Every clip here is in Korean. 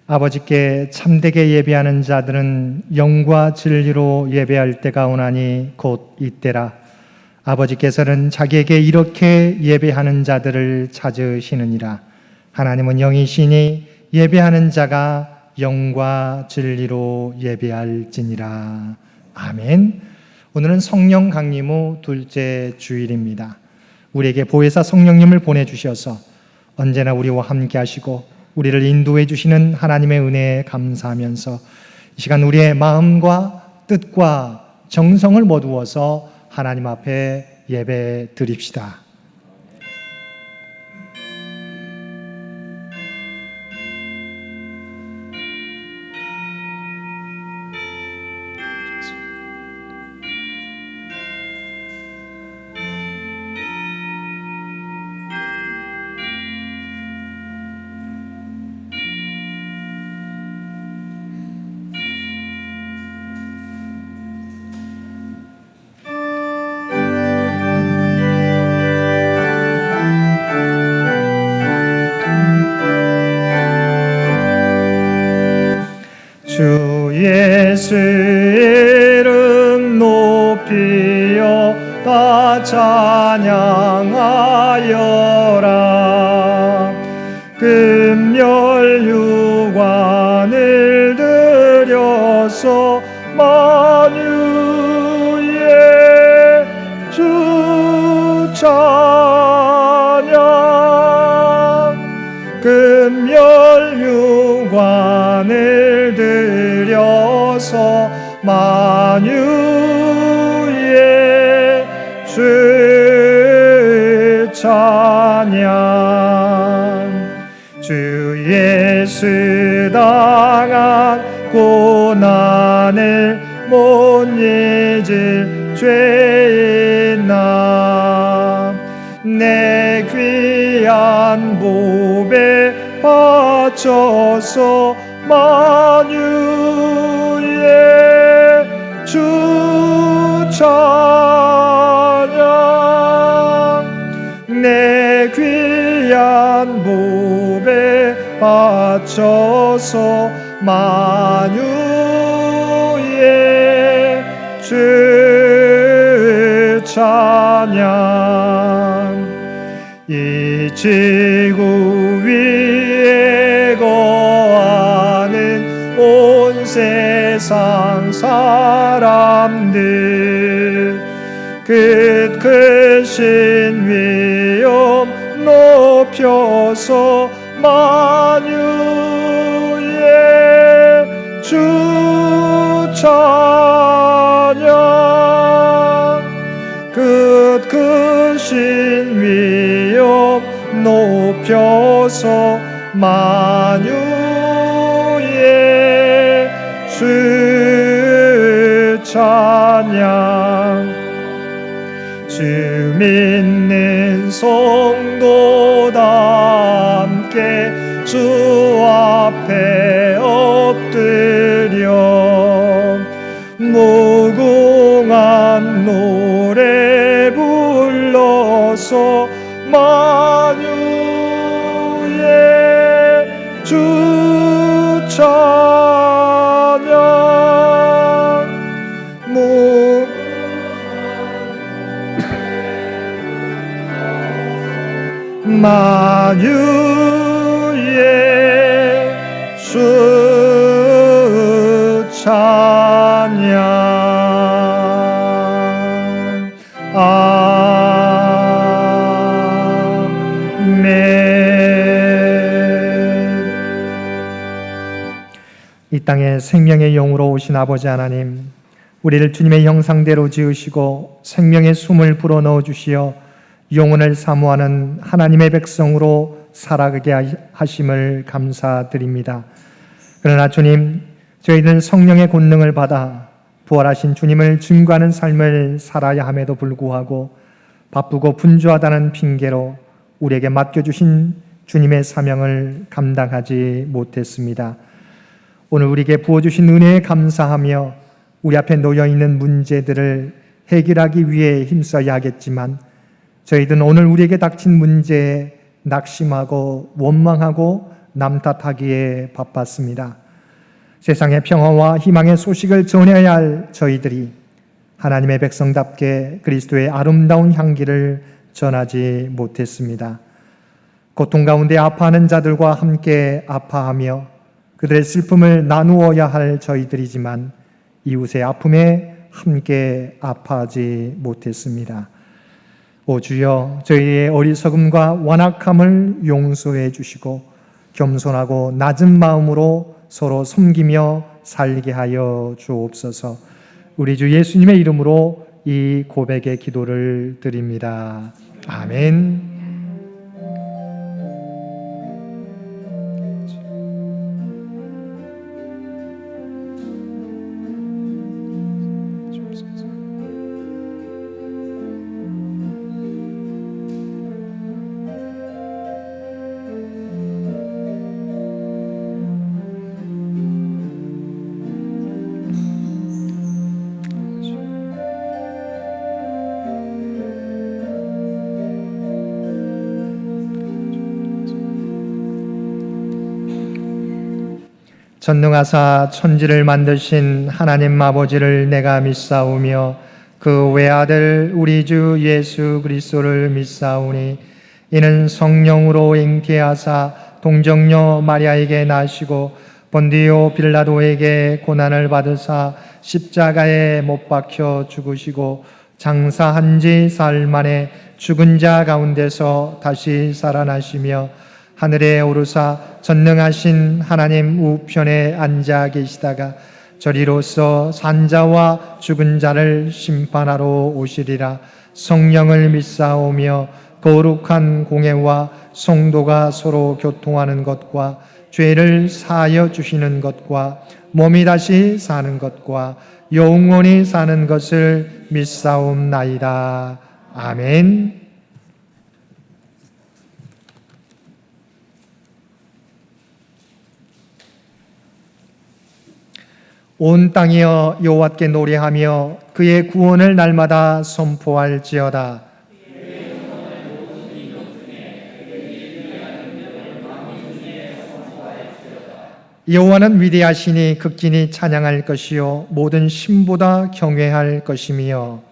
아버지께 참되게 예배하는 자들은 영과 진리로 예배할 때가 오나니 곧 이때라. 아버지께서는 자기에게 이렇게 예배하는 자들을 찾으시느니라. 하나님은 영이시니 예배하는 자가 영과 진리로 예배할지니라. 아멘. 오늘은 성령 강림 후 둘째 주일입니다. 우리에게 보혜사 성령님을 보내주셔서 언제나 우리와 함께 하시고 우리를 인도해 주시는 하나님의 은혜에 감사하면서 이 시간 우리의 마음과 뜻과 정성을 모두어서 하나님 앞에 예배 드립시다. 주 예수 이름 높이어 다 찬양하여라. 금열 유관을 들여서 만유의 주 찬양. 금열 유관을 들여서 만유의 주 찬양. 주 예수 당한 고난을 못 잊을 죄인 나 내 귀한 보배 바쳐서 만유의 주 찬양. 내 귀한 보배 바쳐서 만유의 주 찬양. 이 지구 위에 거하는 온 세상 사람들 그 크신 위엄 높여서 만유의 주 찬양. 그 크신 위엄 높여서 만유의 주 찬양. 주 믿는 성도다 함께 주 앞에 엎드려 무궁한 노래 불러서 만유의 주 찬양. 만유의 주 찬양. 아멘. 이 땅에 생명의 영으로 오신 아버지 하나님, 우리를 주님의 형상대로 지으시고 생명의 숨을 불어넣어 주시어 영혼을 사모하는 하나님의 백성으로 살아가게 하심을 감사드립니다. 그러나 주님, 저희들은 성령의 권능을 받아 부활하신 주님을 증거하는 삶을 살아야 함에도 불구하고 바쁘고 분주하다는 핑계로 우리에게 맡겨주신 주님의 사명을 감당하지 못했습니다. 오늘 우리에게 부어주신 은혜에 감사하며 우리 앞에 놓여있는 문제들을 해결하기 위해 힘써야 하겠지만 저희들은 오늘 우리에게 닥친 문제에 낙심하고 원망하고 남탓하기에 바빴습니다. 세상의 평화와 희망의 소식을 전해야 할 저희들이 하나님의 백성답게 그리스도의 아름다운 향기를 전하지 못했습니다. 고통 가운데 아파하는 자들과 함께 아파하며 그들의 슬픔을 나누어야 할 저희들이지만 이웃의 아픔에 함께 아파하지 못했습니다. 오 주여, 저희의 어리석음과 완악함을 용서해 주시고 겸손하고 낮은 마음으로 서로 섬기며 살게 하여 주옵소서. 우리 주 예수님의 이름으로 이 고백의 기도를 드립니다. 아멘. 전능하사 천지를 만드신 하나님 아버지를 내가 믿사오며 그 외아들 우리 주 예수 그리스도를 믿사오니 이는 성령으로 잉태하사 동정녀 마리아에게 나시고 본디오 빌라도에게 고난을 받으사 십자가에 못 박혀 죽으시고 장사한 지 사흘 만에 죽은 자 가운데서 다시 살아나시며 하늘에 오르사 전능하신 하나님 우편에 앉아 계시다가 저리로서 산자와 죽은 자를 심판하러 오시리라. 성령을 믿사오며 거룩한 공회와 성도가 서로 교통하는 것과 죄를 사하여 주시는 것과 몸이 다시 사는 것과 영원히 사는 것을 믿사옵나이다. 아멘. 온 땅이여 여호와께 노래하며 그의 구원을 날마다 선포할지어다. 여호와는 위대하시니 극진히 찬양할 것이요 모든 신보다 경외할 것이며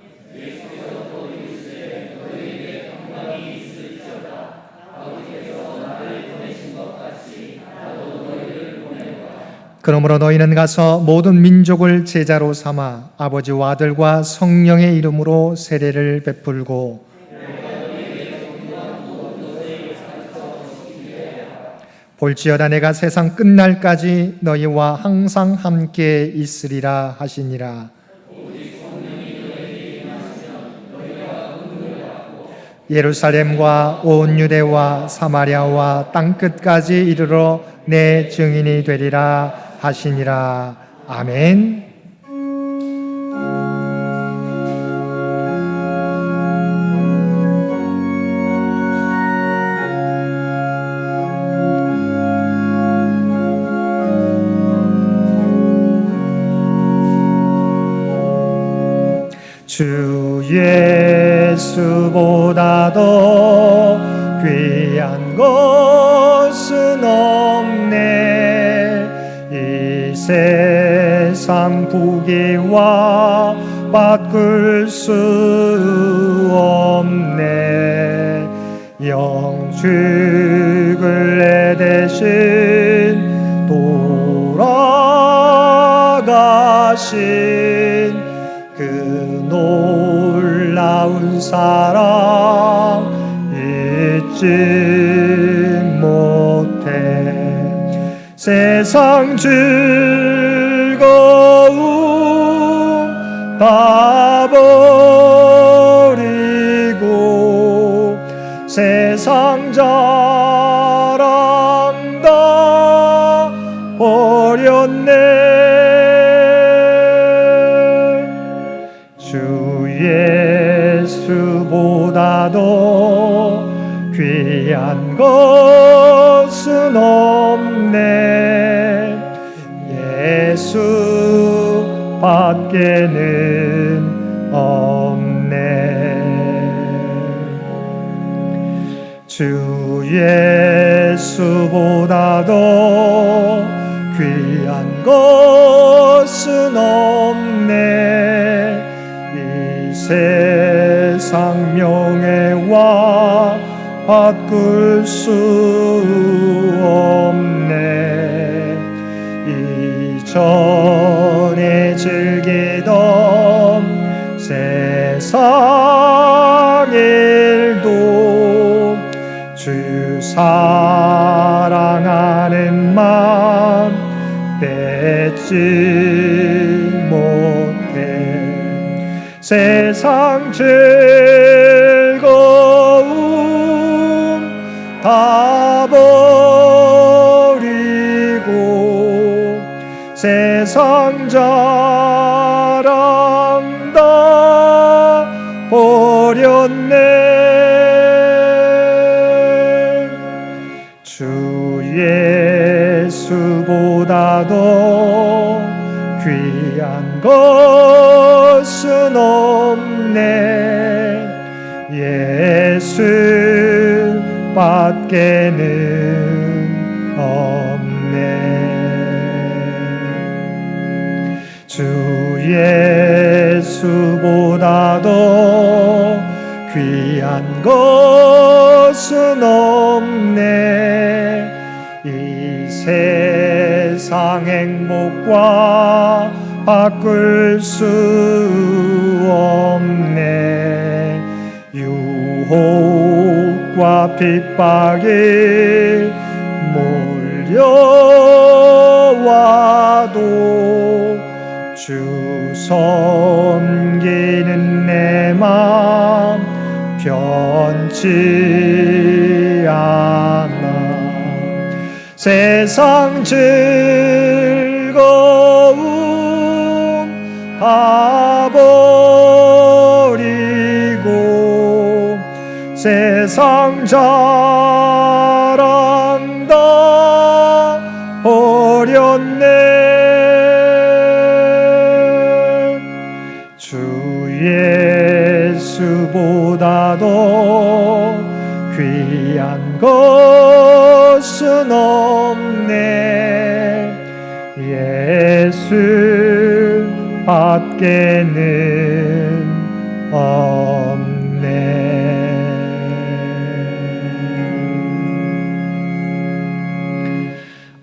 그러므로 너희는 가서 모든 민족을 제자로 삼아 아버지와 아들과 성령의 이름으로 세례를 베풀고 볼지어다 내가 세상 끝날까지 너희와 항상 함께 있으리라 하시니라. 예루살렘과 온 유대와 사마리아와 땅끝까지 이르러 내 증인이 되리라 하시니라. 아멘. 주 예수보다 더 귀한 것은 없네. 이 세상 부귀와 바꿀 수 없네. 영축을 내 대신 돌아가신 그 놀라운 사랑 잊지 못해. 세상 즐거움 다 버리고 세상 자랑 다 버렸네. 주 예수보다도 귀한 것은 없네. 예수 밖에는 없네. 주 예수보다도 귀한 것은 없네. 이 세상 명예와 바꿀 수 없네. 이전에 즐기던 세상 일도 주 사랑하는 마음 뺏지 못해. 세상 즐거움 다 버리고 세상 자랑 다 버렸네. 주 예수보다도 귀한 것은 없네. 예수 밖에는 없네. 주 예수보다도 귀한 것은 없네. 이 세상 행복과 바꿀 수 없네. 유혹과 핍박이 몰려와도 주 섬기는 내 맘 변치 않아. 세상 즐거움 다 버리고 세상 자랑 다 버렸네. 주 예수보다도 귀한 것은 없네. 예수 밖에는 없네.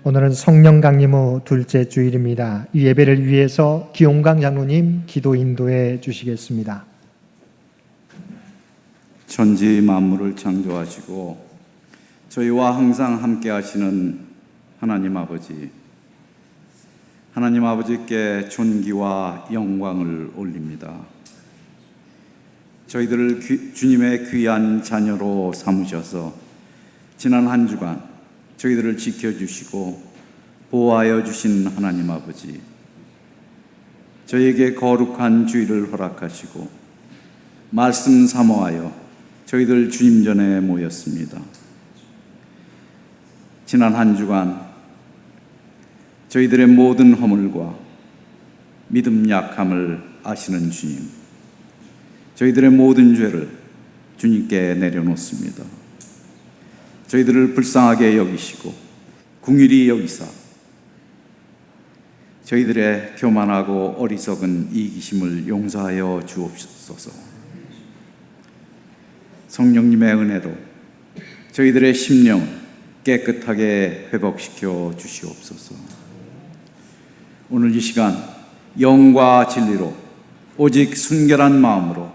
오늘은 성령 강림 후 둘째 주일입니다. 이 예배를 위해서 기용강 장로님 기도 인도해 주시겠습니다. 천지 만물을 창조하시고 저희와 항상 함께 하시는 하나님 아버지, 하나님 아버지께 존귀와 영광을 올립니다. 저희들을 주님의 귀한 자녀로 삼으셔서 지난 한 주간 저희들을 지켜주시고 보호하여 주신 하나님 아버지, 저희에게 거룩한 주일을 허락하시고 말씀 사모하여 저희들 주님 전에 모였습니다. 지난 한 주간 저희들의 모든 허물과 믿음 약함을 아시는 주님, 저희들의 모든 죄를 주님께 내려놓습니다. 저희들을 불쌍하게 여기시고 긍휼히 여기사 저희들의 교만하고 어리석은 이기심을 용서하여 주옵소서. 성령님의 은혜로 저희들의 심령 깨끗하게 회복시켜 주시옵소서. 오늘 이 시간 영과 진리로 오직 순결한 마음으로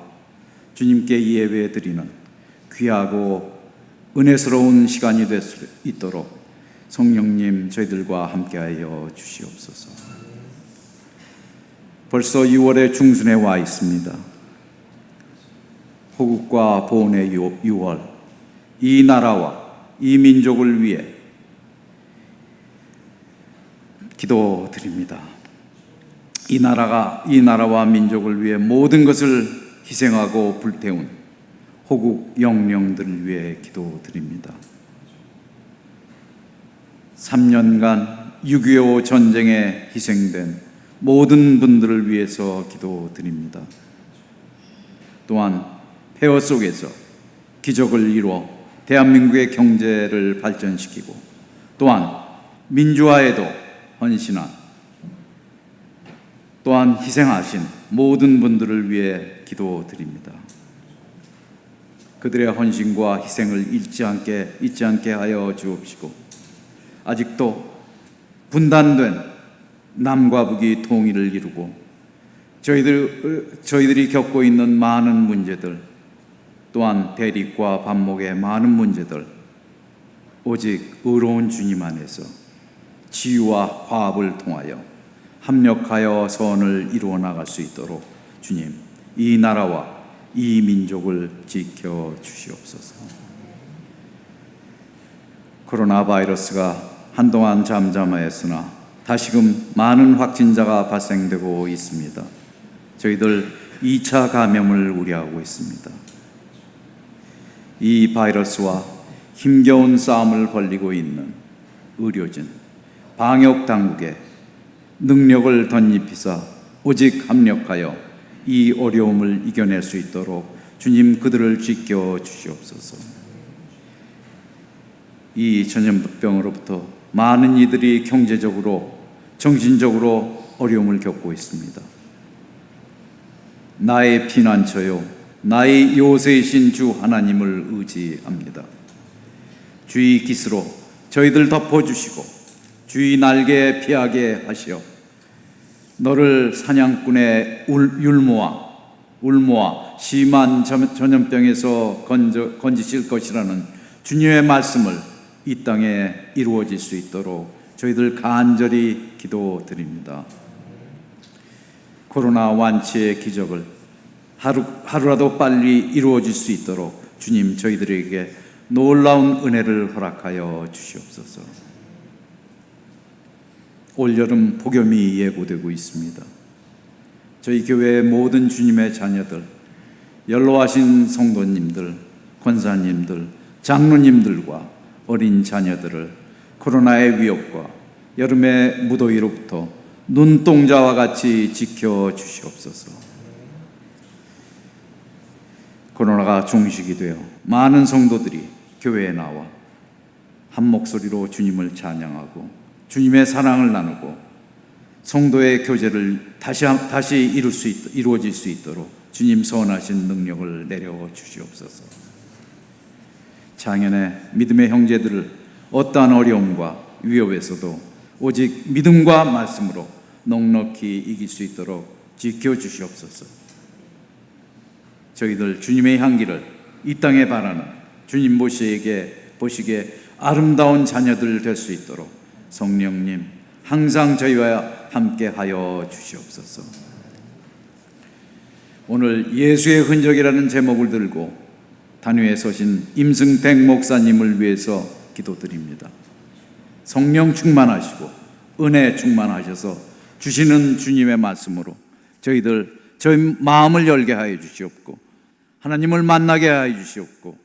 주님께 예배 드리는 귀하고 은혜스러운 시간이 될 수 있도록 성령님 저희들과 함께하여 주시옵소서. 벌써 6월의 중순에 와 있습니다. 호국과 보훈의 6월, 이 나라와 이 민족을 위해 기도드립니다. 이 나라와 민족을 위해 모든 것을 희생하고 불태운 호국 영령들을 위해 기도드립니다. 3년간 6.25 전쟁에 희생된 모든 분들을 위해서 기도드립니다. 또한 폐허 속에서 기적을 이루어 대한민국의 경제를 발전시키고 또한 민주화에도 헌신한 또한 희생하신 모든 분들을 위해 기도드립니다. 그들의 헌신과 희생을 잊지 않게 하여 주옵시고 아직도 분단된 남과 북이 통일을 이루고 저희들이 겪고 있는 많은 문제들 또한 대립과 반목의 많은 문제들 오직 의로운 주님 안에서 지유와 화합을 통하여 합력하여 선을 이루어 나갈 수 있도록 주님 이 나라와 이 민족을 지켜 주시옵소서. 코로나 바이러스가 한동안 잠잠하였으나 다시금 많은 확진자가 발생되고 있습니다. 저희들 2차 감염을 우려하고 있습니다. 이 바이러스와 힘겨운 싸움을 벌이고 있는 의료진, 방역 당국에 능력을 덧입히사 오직 합력하여 이 어려움을 이겨낼 수 있도록 주님 그들을 지켜 주시옵소서. 이 전염병으로부터 많은 이들이 경제적으로, 정신적으로 어려움을 겪고 있습니다. 나의 피난처요, 나의 요새이신 주 하나님을 의지합니다. 주의 깃으로 저희들 덮어주시고 주의 날개에 피하게 하시어 너를 사냥꾼의 울모와 심한 전염병에서 건지실 것이라는 주님의 말씀을 이 땅에 이루어질 수 있도록 저희들 간절히 기도드립니다. 코로나 완치의 기적을 하루라도 빨리 이루어질 수 있도록 주님 저희들에게 놀라운 은혜를 허락하여 주시옵소서. 올여름 폭염이 예고되고 있습니다. 저희 교회의 모든 주님의 자녀들, 연로하신 성도님들, 권사님들, 장로님들과 어린 자녀들을 코로나의 위협과 여름의 무더위로부터 눈동자와 같이 지켜 주시옵소서. 코로나가 종식이 되어 많은 성도들이 교회에 나와 한 목소리로 주님을 찬양하고 주님의 사랑을 나누고 성도의 교제를 다시 이루어질 수 있도록 주님 선하신 능력을 내려 주시옵소서. 장년의 믿음의 형제들을 어떠한 어려움과 위협에서도 오직 믿음과 말씀으로 넉넉히 이길 수 있도록 지켜주시옵소서. 저희들 주님의 향기를 이 땅에 바라는 주님 보시기에 아름다운 자녀들 될 수 있도록 성령님 항상 저희와 함께 하여 주시옵소서. 오늘 예수의 흔적이라는 제목을 들고 단위에 서신 임승택 목사님을 위해서 기도드립니다. 성령 충만하시고 은혜 충만하셔서 주시는 주님의 말씀으로 저희 마음을 열게 하여 주시옵고 하나님을 만나게 하여 주시옵고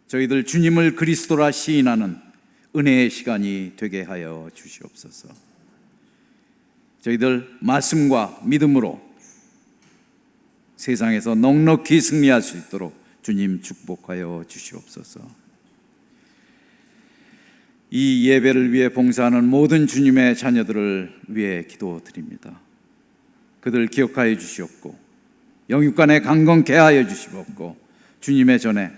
저희들 주님을 그리스도라 시인하는 은혜의 시간이 되게 하여 주시옵소서. 저희들 말씀과 믿음으로 세상에서 넉넉히 승리할 수 있도록 주님 축복하여 주시옵소서. 이 예배를 위해 봉사하는 모든 주님의 자녀들을 위해 기도드립니다. 그들 기억하여 주시옵고 영육간에 강건케 하여 주시옵고 주님의 전에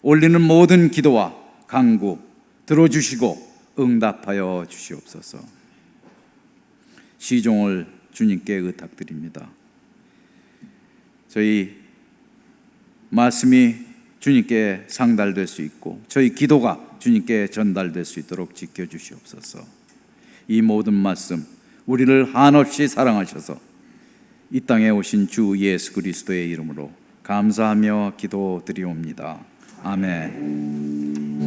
올리는 모든 기도와 간구 들어주시고 응답하여 주시옵소서. 시종을 주님께 의탁드립니다. 저희 말씀이 주님께 상달될 수 있고 저희 기도가 주님께 전달될 수 있도록 지켜주시옵소서. 이 모든 말씀 우리를 한없이 사랑하셔서 이 땅에 오신 주 예수 그리스도의 이름으로 감사하며 기도드리옵니다. 아멘.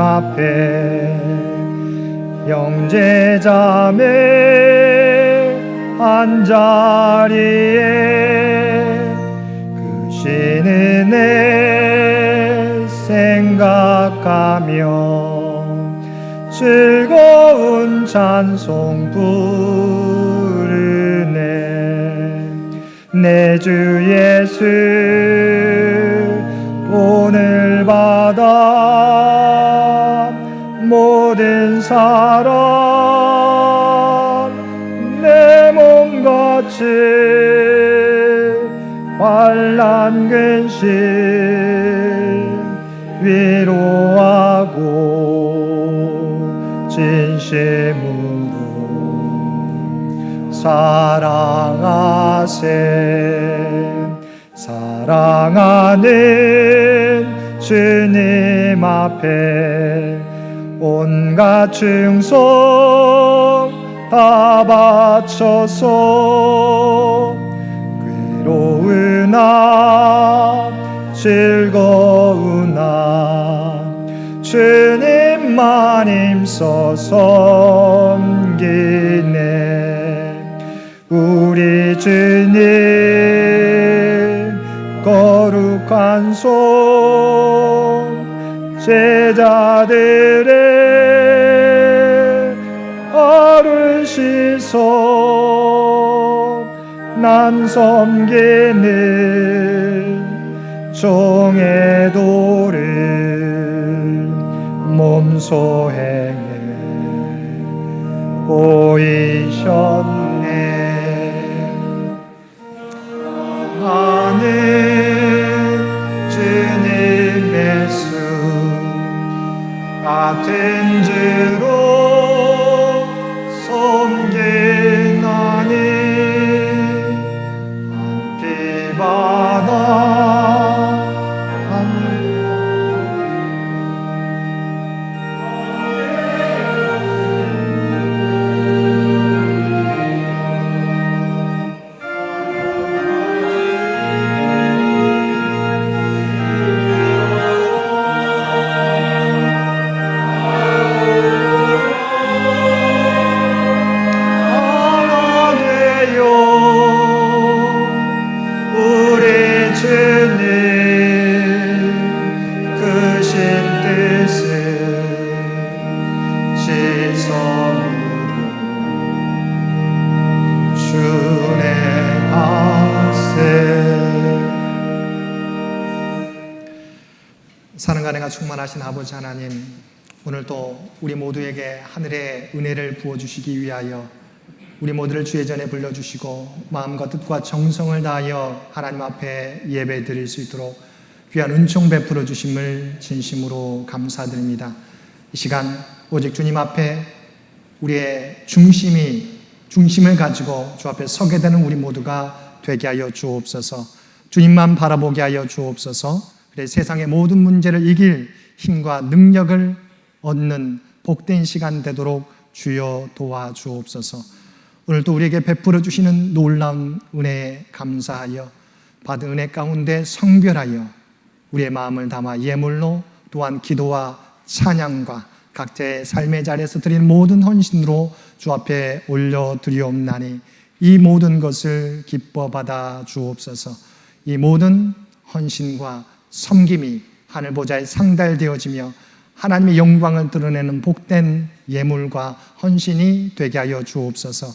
앞에 형제자매 한자리에 그 신은 내 생각하며 즐거운 찬송 부르네. 내 주 예수 오늘 받아 모든 사람 내 몸같이 환난 근심 위로하고 진심으로 사랑하세. 사랑하는 주님 앞에 온갖 충성 다 바쳐서 괴로우나 즐거우나 주님만 힘써 섬기네. 우리 주님 거룩한 손 제자들의 발을 씻어 난 섬기는 종의 도를 몸소 행해 보이셨네. 하는 주님의 수 같은 주로 섬기나니 한 피바다 사랑과 은혜가 충만하신 아버지 하나님, 오늘도 우리 모두에게 하늘의 은혜를 부어주시기 위하여 우리 모두를 주의 전에 불러주시고 마음과 뜻과 정성을 다하여 하나님 앞에 예배 드릴 수 있도록 귀한 은총 베풀어 주심을 진심으로 감사드립니다. 이 시간 오직 주님 앞에 우리의 중심을 가지고 주 앞에 서게 되는 우리 모두가 되게 하여 주옵소서. 주님만 바라보게 하여 주옵소서. 그래 세상의 모든 문제를 이길 힘과 능력을 얻는 복된 시간 되도록 주여 도와주옵소서. 오늘도 우리에게 베풀어 주시는 놀라운 은혜에 감사하여 받은 은혜 가운데 성별하여 우리의 마음을 담아 예물로 또한 기도와 찬양과 각자의 삶의 자리에서 드리는 모든 헌신으로 주 앞에 올려드리옵나니 이 모든 것을 기뻐 받아 주옵소서. 이 모든 헌신과 섬김이 하늘 보좌에 상달되어지며 하나님의 영광을 드러내는 복된 예물과 헌신이 되게 하여 주옵소서.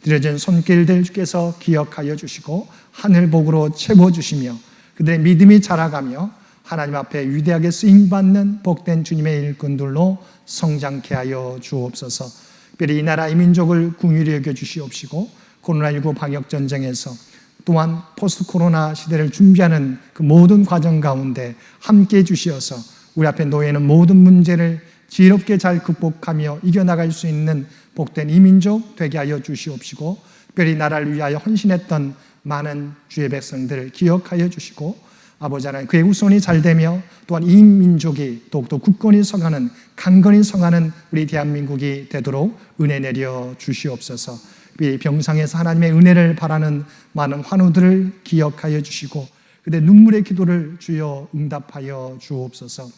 드려진 손길들 주께서 기억하여 주시고 하늘 복으로 채워주시며 그들의 믿음이 자라가며 하나님 앞에 위대하게 쓰임받는 복된 주님의 일꾼들로 성장케 하여 주옵소서. 특별히 이 나라 이 민족을 긍휼히 여겨주시옵시고 코로나19 방역전쟁에서 또한 포스트 코로나 시대를 준비하는 그 모든 과정 가운데 함께해 주시어서 우리 앞에 놓여있는 모든 문제를 지혜롭게 잘 극복하며 이겨나갈 수 있는 복된 이민족 되게 하여 주시옵시고 특별히 나라를 위하여 헌신했던 많은 주의 백성들을 기억하여 주시고 아버지 하나님 그의 후손이 잘되며 또한 이 민족이 더욱더 굳건히 서가는 강건히 서가는 우리 대한민국이 되도록 은혜 내려 주시옵소서. 병상에서 하나님의 은혜를 바라는 많은 환우들을 기억하여 주시고 그들의 눈물의 기도를 주여 응답하여 주옵소서.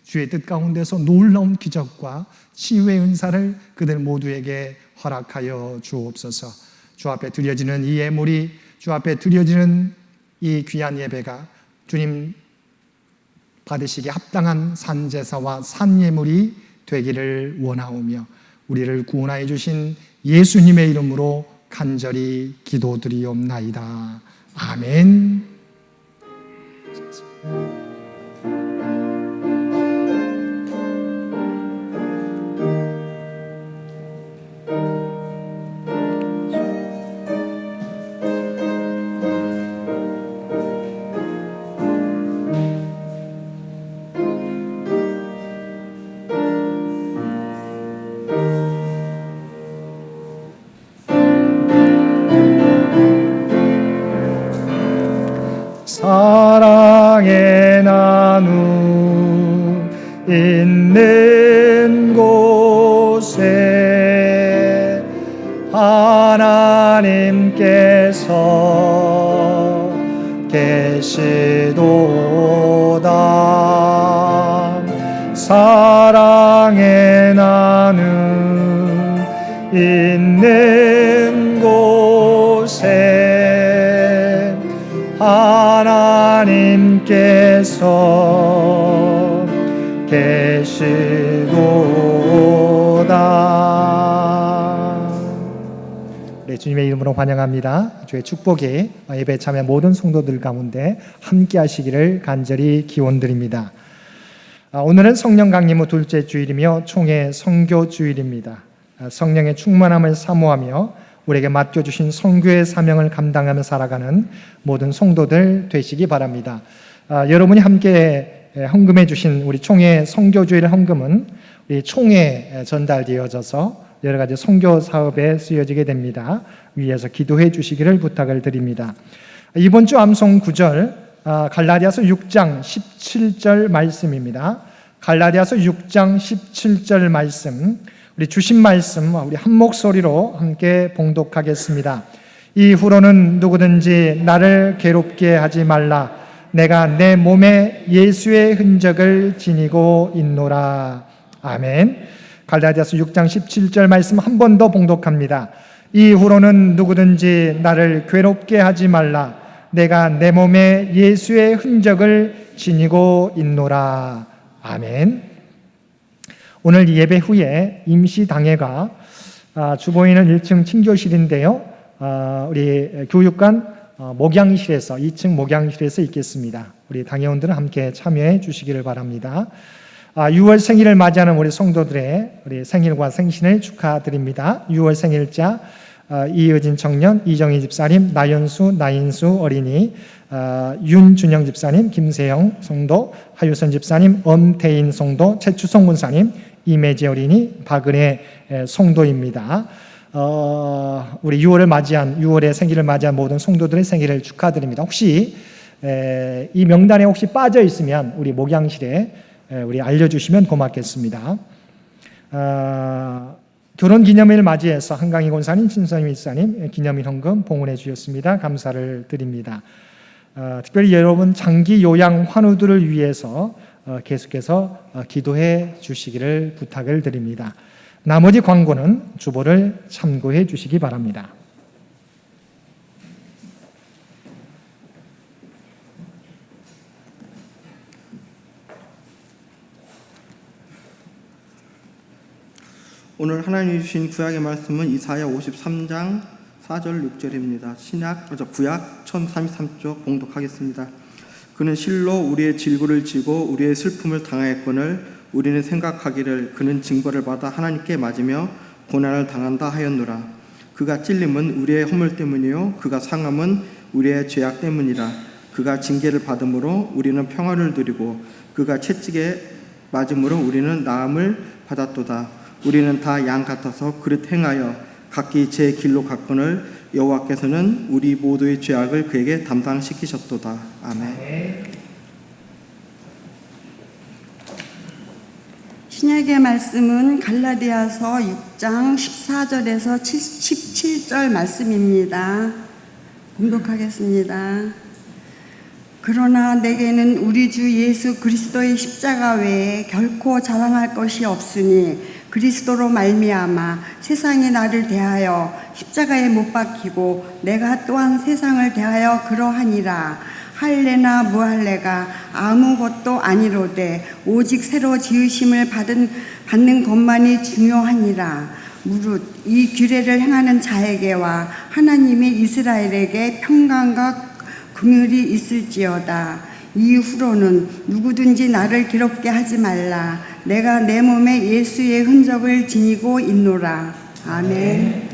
주의 뜻 가운데서 놀라운 기적과 치유의 은사를 그들 모두에게 허락하여 주옵소서. 주 앞에 드려지는 이 예물이, 주 앞에 드려지는 이 귀한 예배가 주님 받으시기에 합당한 산제사와 산예물이 되기를 원하오며 우리를 구원하여 주신 예수님의 이름으로 간절히 기도드리옵나이다. 아멘. 사랑의 나눔 있는 곳에 하나님께서 계시도다. 사랑의 나눔 있는 곳에 하나님께서 계시도다. 네, 주님의 이름으로 환영합니다. 주의 축복이 예배에 참여한 모든 성도들 가운데 함께 하시기를 간절히 기원드립니다. 오늘은 성령 강림 후 둘째 주일이며 총회 선교 주일입니다. 성령의 충만함을 사모하며 우리에게 맡겨주신 선교의 사명을 감당하며 살아가는 모든 성도들 되시기 바랍니다. 여러분이 함께 헌금해 주신 우리 총회 선교주일 헌금은 우리 총회에 전달되어져서 여러 가지 선교 사업에 쓰여지게 됩니다. 위에서 기도해 주시기를 부탁을 드립니다. 이번 주 암송 구절 갈라디아서 6장 17절 말씀입니다. 갈라디아서 6장 17절 말씀, 우리 주신 말씀 우리 한 목소리로 함께 봉독하겠습니다. 이후로는 누구든지 나를 괴롭게 하지 말라. 내가 내 몸에 예수의 흔적을 지니고 있노라. 아멘. 갈라디아서 6장 17절 말씀 한 번 더 봉독합니다. 이후로는 누구든지 나를 괴롭게 하지 말라. 내가 내 몸에 예수의 흔적을 지니고 있노라. 아멘. 오늘 예배 후에 임시당회가 주보이는 1층 친교실인데요. 우리 교육관 목양실에서 2층 목양실에서 있겠습니다. 우리 당회원들은 함께 참여해 주시기를 바랍니다. 6월 생일을 맞이하는 우리 성도들의 우리 생일과 생신을 축하드립니다. 6월 생일자 이의진 청년, 이정희 집사님, 나연수, 나인수 어린이, 윤준영 집사님, 김세영 성도, 하유선 집사님, 엄태인 성도, 최추성 군사님, 이매지 어린이, 박은혜 성도입니다. 우리 6월의 생일을 맞이한 모든 성도들의 생일을 축하드립니다. 혹시 이 명단에 혹시 빠져 있으면 우리 목양실에 우리 알려주시면 고맙겠습니다. 결혼기념일 맞이해서 한강희 권사님, 진선임 일사님 기념일 헌금 봉헌해 주셨습니다. 감사를 드립니다. 특별히 여러분 장기 요양 환우들을 위해서 계속해서 기도해 주시기를 부탁을 드립니다. 나머지 광고는 주보를 참고해 주시기 바랍니다. 오늘 하나님이 주신 구약의 말씀은 이사야 53장 4절 6절입니다. 구약 1033쪽 봉독하겠습니다. 그는 실로 우리의 질고를 지고 우리의 슬픔을 당하였거늘 우리는 생각하기를 그는 징벌을 받아 하나님께 맞으며 고난을 당한다 하였노라. 그가 찔림은 우리의 허물 때문이요 그가 상함은 우리의 죄악 때문이라. 그가 징계를 받음으로 우리는 평화를 누리고 그가 채찍에 맞음으로 우리는 나음을 받았도다. 우리는 다 양 같아서 그릇 행하여 각기 제 길로 갔거늘 여호와께서는 우리 모두의 죄악을 그에게 담당시키셨도다. 아멘. 신약의 말씀은 갈라디아서 6장 14절에서 17절 말씀입니다. 공독하겠습니다. 그러나 내게는 우리 주 예수 그리스도의 십자가 외에 결코 자랑할 것이 없으니 그리스도로 말미암아 세상이 나를 대하여 십자가에 못 박히고 내가 또한 세상을 대하여 그러하니라. 할례나 무할례가 아무것도 아니로되 오직 새로 지으심을 받는 것만이 중요하니라. 무릇 이 규례를 행하는 자에게와 하나님의 이스라엘에게 평강과 긍휼이 있을지어다. 이후로는 누구든지 나를 괴롭게 하지 말라. 내가 내 몸에 예수의 흔적을 지니고 있노라. 아멘.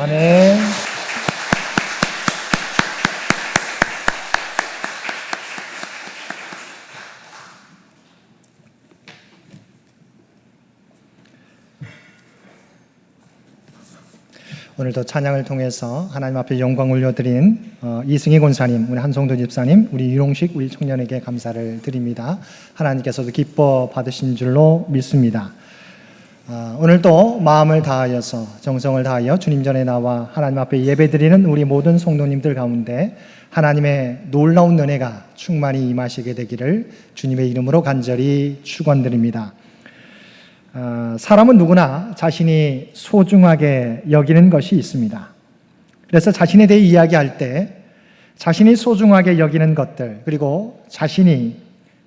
아멘. 오늘도 찬양을 통해서 하나님 앞에 영광 올려드린 이승희 권사님, 우리 한성도 집사님, 우리 유롱식 우리 청년에게 감사를 드립니다. 하나님께서도 기뻐 받으신 줄로 믿습니다. 오늘도 마음을 다하여서 정성을 다하여 주님 전에 나와 하나님 앞에 예배드리는 우리 모든 성도님들 가운데 하나님의 놀라운 은혜가 충만히 임하시게 되기를 주님의 이름으로 간절히 축원드립니다. 사람은 누구나 자신이 소중하게 여기는 것이 있습니다. 그래서 자신에 대해 이야기할 때 자신이 소중하게 여기는 것들, 그리고 자신이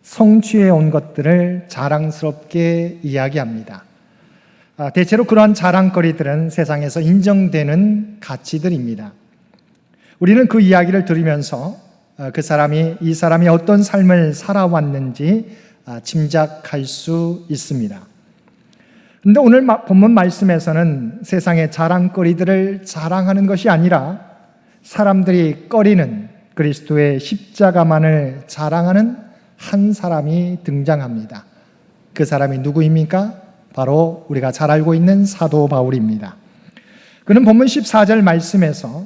성취해 온 것들을 자랑스럽게 이야기합니다. 대체로 그러한 자랑거리들은 세상에서 인정되는 가치들입니다. 우리는 그 이야기를 들으면서 이 사람이 어떤 삶을 살아왔는지 짐작할 수 있습니다. 그런데 오늘 본문 말씀에서는 세상의 자랑거리들을 자랑하는 것이 아니라 사람들이 꺼리는 그리스도의 십자가만을 자랑하는 한 사람이 등장합니다. 그 사람이 누구입니까? 바로 우리가 잘 알고 있는 사도 바울입니다. 그는 본문 14절 말씀에서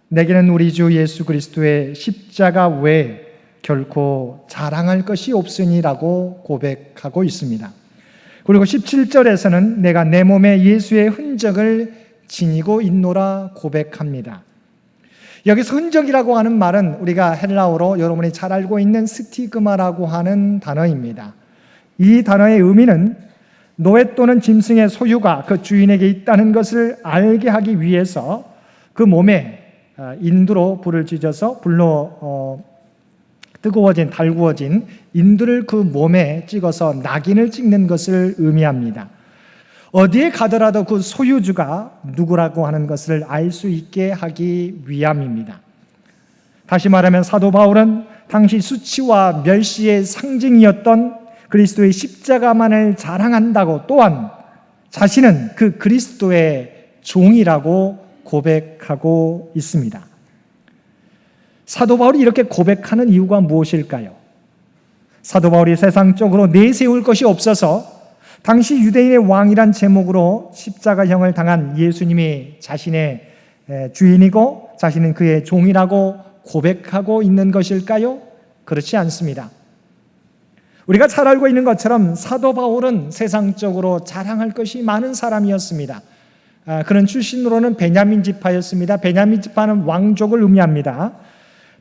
내게는 우리 주 예수 그리스도의 십자가 외에 결코 자랑할 것이 없으니라고 고백하고 있습니다. 그리고 17절에서는 내가 내 몸에 예수의 흔적을 지니고 있노라 고백합니다. 여기서 흔적이라고 하는 말은 우리가 헬라어로 여러분이 잘 알고 있는 스티그마라고 하는 단어입니다. 이 단어의 의미는 노예 또는 짐승의 소유가 그 주인에게 있다는 것을 알게 하기 위해서 그 몸에 인두로 불을 찢어서 불로 달구어진 인두를 그 몸에 찍어서 낙인을 찍는 것을 의미합니다. 어디에 가더라도 그 소유주가 누구라고 하는 것을 알 수 있게 하기 위함입니다. 다시 말하면 사도 바울은 당시 수치와 멸시의 상징이었던 그리스도의 십자가만을 자랑한다고, 또한 자신은 그 그리스도의 종이라고 고백하고 있습니다. 사도 바울이 이렇게 고백하는 이유가 무엇일까요? 사도 바울이 세상적으로 내세울 것이 없어서 당시 유대인의 왕이란 제목으로 십자가형을 당한 예수님이 자신의 주인이고 자신은 그의 종이라고 고백하고 있는 것일까요? 그렇지 않습니다. 우리가 잘 알고 있는 것처럼 사도 바울은 세상적으로 자랑할 것이 많은 사람이었습니다. 그는 출신으로는 베냐민 지파였습니다. 베냐민 지파는 왕족을 의미합니다.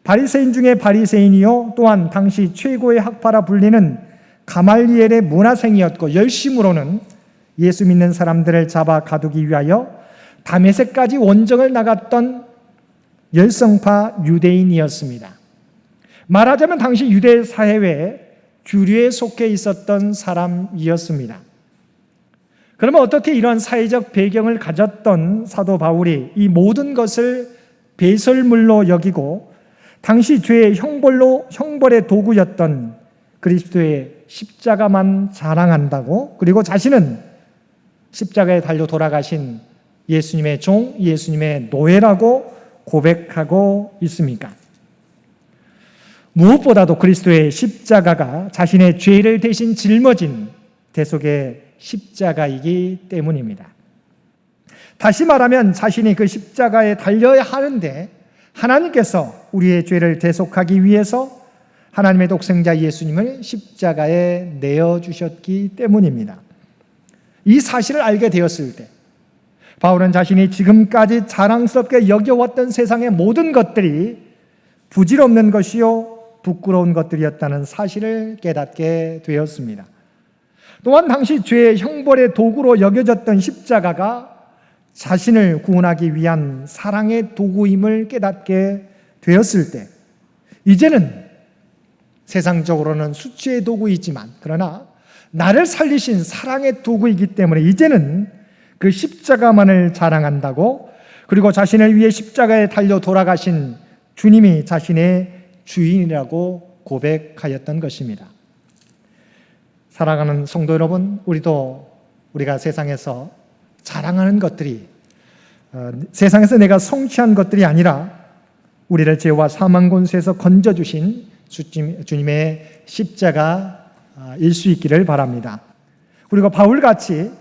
바리새인 중에 바리새인이요, 또한 당시 최고의 학파라 불리는 가말리엘의 문화생이었고, 열심으로는 예수 믿는 사람들을 잡아 가두기 위하여 다메섹까지 원정을 나갔던 열성파 유대인이었습니다. 말하자면 당시 유대 사회의 주류에 속해 있었던 사람이었습니다. 그러면 어떻게 이런 사회적 배경을 가졌던 사도 바울이 이 모든 것을 배설물로 여기고 당시 죄의 형벌의 도구였던 그리스도의 십자가만 자랑한다고, 그리고 자신은 십자가에 달려 돌아가신 예수님의 종, 예수님의 노예라고 고백하고 있습니까? 무엇보다도 그리스도의 십자가가 자신의 죄를 대신 짊어진 대속의 십자가이기 때문입니다. 다시 말하면 자신이 그 십자가에 달려야 하는데 하나님께서 우리의 죄를 대속하기 위해서 하나님의 독생자 예수님을 십자가에 내어주셨기 때문입니다. 이 사실을 알게 되었을 때 바울은 자신이 지금까지 자랑스럽게 여겨왔던 세상의 모든 것들이 부질없는 것이요 부끄러운 것들이었다는 사실을 깨닫게 되었습니다. 또한 당시 죄의 형벌의 도구로 여겨졌던 십자가가 자신을 구원하기 위한 사랑의 도구임을 깨닫게 되었을 때 이제는 세상적으로는 수치의 도구이지만 그러나 나를 살리신 사랑의 도구이기 때문에 이제는 그 십자가만을 자랑한다고, 그리고 자신을 위해 십자가에 달려 돌아가신 주님이 자신의 주인이라고 고백하였던 것입니다. 사랑하는 성도 여러분, 우리가 세상에서 자랑하는 것들이 세상에서 내가 성취한 것들이 아니라 우리를 죄와 사망 권세에서 건져주신 주님의 십자가일 수 있기를 바랍니다. 그리고 바울같이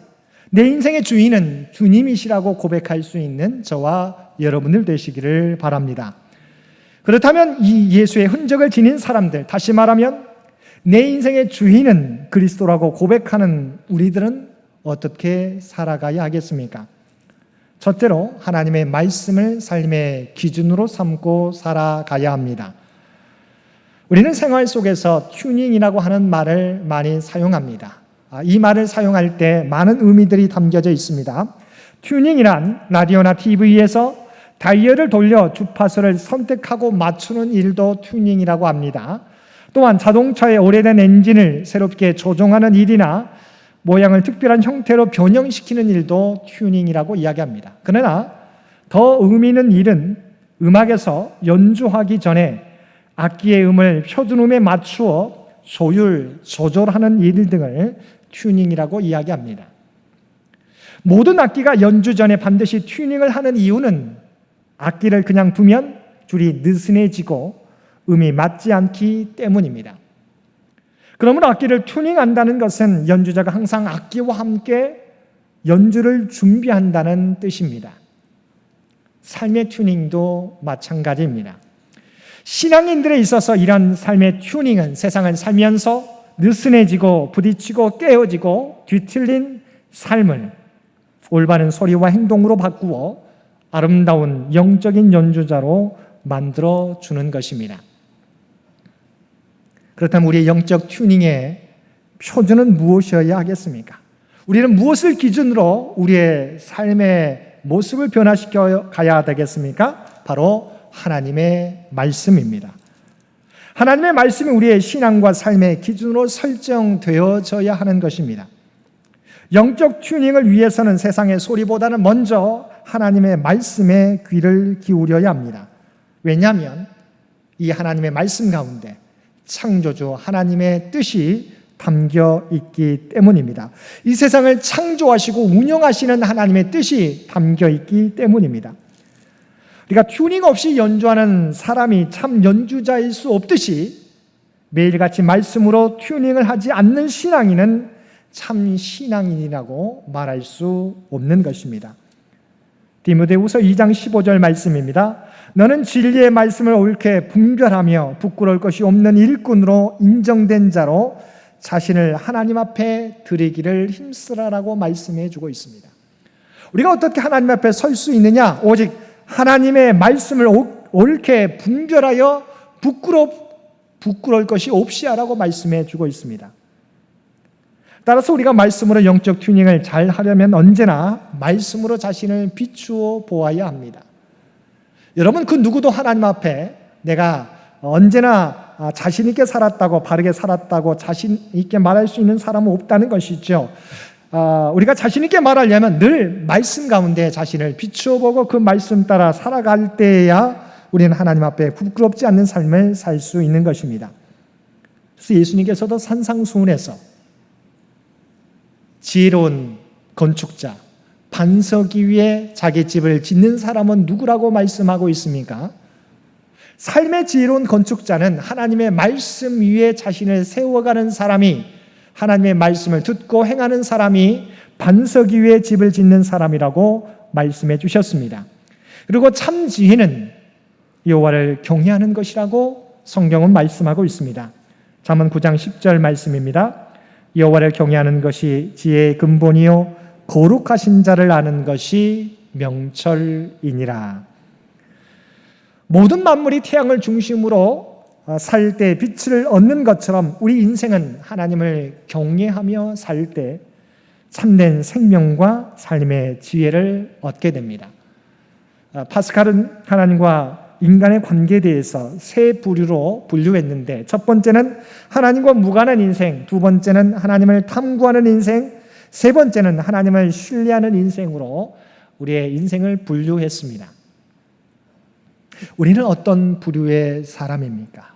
내 인생의 주인은 주님이시라고 고백할 수 있는 저와 여러분들 되시기를 바랍니다. 그렇다면 이 예수의 흔적을 지닌 사람들, 다시 말하면 내 인생의 주인은 그리스도라고 고백하는 우리들은 어떻게 살아가야 하겠습니까? 첫째로 하나님의 말씀을 삶의 기준으로 삼고 살아가야 합니다. 우리는 생활 속에서 튜닝이라고 하는 말을 많이 사용합니다. 이 말을 사용할 때 많은 의미들이 담겨져 있습니다. 튜닝이란 라디오나 TV에서 다이얼을 돌려 주파수를 선택하고 맞추는 일도 튜닝이라고 합니다. 또한 자동차의 오래된 엔진을 새롭게 조종하는 일이나 모양을 특별한 형태로 변형시키는 일도 튜닝이라고 이야기합니다. 그러나 더 의미 있는 일은 음악에서 연주하기 전에 악기의 음을 표준음에 맞추어 조율, 조절하는 일 등을 튜닝이라고 이야기합니다. 모든 악기가 연주 전에 반드시 튜닝을 하는 이유는 악기를 그냥 두면 줄이 느슨해지고 음이 맞지 않기 때문입니다. 그러므로 악기를 튜닝한다는 것은 연주자가 항상 악기와 함께 연주를 준비한다는 뜻입니다. 삶의 튜닝도 마찬가지입니다. 신앙인들에 있어서 이런 삶의 튜닝은 세상을 살면서 느슨해지고 부딪히고 깨어지고 뒤틀린 삶을 올바른 소리와 행동으로 바꾸어 아름다운 영적인 연주자로 만들어주는 것입니다. 그렇다면 우리의 영적 튜닝의 표준은 무엇이어야 하겠습니까? 우리는 무엇을 기준으로 우리의 삶의 모습을 변화시켜 가야 되겠습니까? 바로 하나님의 말씀입니다. 하나님의 말씀이 우리의 신앙과 삶의 기준으로 설정되어져야 하는 것입니다. 영적 튜닝을 위해서는 세상의 소리보다는 먼저 하나님의 말씀에 귀를 기울여야 합니다. 왜냐하면 이 하나님의 말씀 가운데 창조주 하나님의 뜻이 담겨 있기 때문입니다. 이 세상을 창조하시고 운영하시는 하나님의 뜻이 담겨 있기 때문입니다. 우리가 튜닝 없이 연주하는 사람이 참 연주자일 수 없듯이 매일같이 말씀으로 튜닝을 하지 않는 신앙인은 참 신앙인이라고 말할 수 없는 것입니다. 디모데후서 2장 15절 말씀입니다. 너는 진리의 말씀을 옳게 분별하며 부끄러울 것이 없는 일꾼으로 인정된 자로 자신을 하나님 앞에 드리기를 힘쓰라라고 말씀해 주고 있습니다. 우리가 어떻게 하나님 앞에 설 수 있느냐? 오직 하나님의 말씀을 옳게 분별하여 부끄러울 것이 없이 하라고 말씀해 주고 있습니다. 따라서 우리가 말씀으로 영적 튜닝을 잘 하려면 언제나 말씀으로 자신을 비추어 보아야 합니다. 여러분, 그 누구도 하나님 앞에 내가 언제나 자신 있게 살았다고, 바르게 살았다고 자신 있게 말할 수 있는 사람은 없다는 것이죠. 우리가 자신 있게 말하려면 늘 말씀 가운데 자신을 비추어 보고 그 말씀 따라 살아갈 때야 우리는 하나님 앞에 부끄럽지 않는 삶을 살 수 있는 것입니다. 그래서 예수님께서도 산상수훈에서 지혜로운 건축자, 반석 위에 자기 집을 짓는 사람은 누구라고 말씀하고 있습니까? 삶의 지혜로운 건축자는 하나님의 말씀 위에 자신을 세워가는 사람이, 하나님의 말씀을 듣고 행하는 사람이 반석 위에 집을 짓는 사람이라고 말씀해 주셨습니다. 그리고 참 지혜는 여호와를 경외하는 것이라고 성경은 말씀하고 있습니다. 잠언 9장 10절 말씀입니다. 여호와를 경외하는 것이 지혜의 근본이요 거룩하신 자를 아는 것이 명철이니라. 모든 만물이 태양을 중심으로 살 때 빛을 얻는 것처럼 우리 인생은 하나님을 경외하며 살 때 참된 생명과 삶의 지혜를 얻게 됩니다. 파스칼은 하나님과 인간의 관계에 대해서 세 부류로 분류했는데, 첫 번째는 하나님과 무관한 인생, 두 번째는 하나님을 탐구하는 인생, 세 번째는 하나님을 신뢰하는 인생으로 우리의 인생을 분류했습니다. 우리는 어떤 부류의 사람입니까?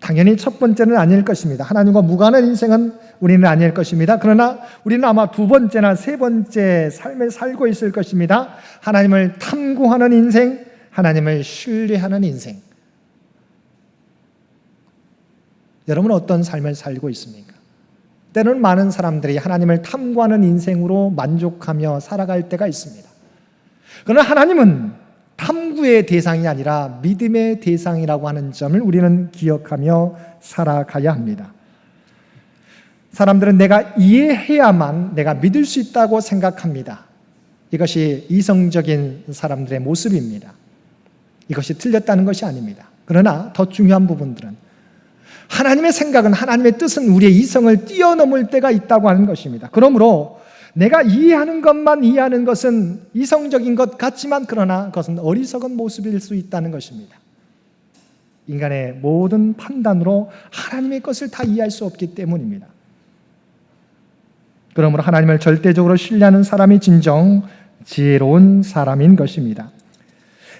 당연히 첫 번째는 아닐 것입니다. 하나님과 무관한 인생은 우리는 아닐 것입니다. 그러나 우리는 아마 두 번째나 세 번째 삶을 살고 있을 것입니다. 하나님을 탐구하는 인생, 하나님을 신뢰하는 인생. 여러분은 어떤 삶을 살고 있습니까? 때로는 많은 사람들이 하나님을 탐구하는 인생으로 만족하며 살아갈 때가 있습니다. 그러나 하나님은 탐구의 대상이 아니라 믿음의 대상이라고 하는 점을 우리는 기억하며 살아가야 합니다. 사람들은 내가 이해해야만 내가 믿을 수 있다고 생각합니다. 이것이 이성적인 사람들의 모습입니다. 이것이 틀렸다는 것이 아닙니다. 그러나 더 중요한 부분들은 하나님의 생각은, 하나님의 뜻은 우리의 이성을 뛰어넘을 때가 있다고 하는 것입니다. 그러므로 내가 이해하는 것만 이해하는 것은 이성적인 것 같지만 그러나 그것은 어리석은 모습일 수 있다는 것입니다. 인간의 모든 판단으로 하나님의 것을 다 이해할 수 없기 때문입니다. 그러므로 하나님을 절대적으로 신뢰하는 사람이 진정 지혜로운 사람인 것입니다.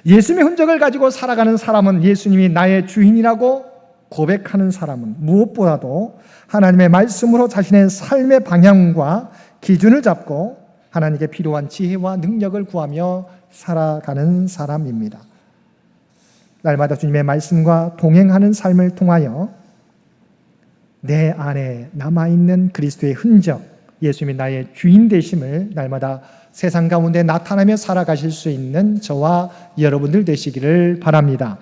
예수님의 흔적을 가지고 살아가는 사람은, 예수님이 나의 주인이라고 고백하는 사람은 무엇보다도 하나님의 말씀으로 자신의 삶의 방향과 기준을 잡고 하나님께 필요한 지혜와 능력을 구하며 살아가는 사람입니다. 날마다 주님의 말씀과 동행하는 삶을 통하여 내 안에 남아있는 그리스도의 흔적, 예수님이 나의 주인 되심을 날마다 세상 가운데 나타나며 살아가실 수 있는 저와 여러분들 되시기를 바랍니다.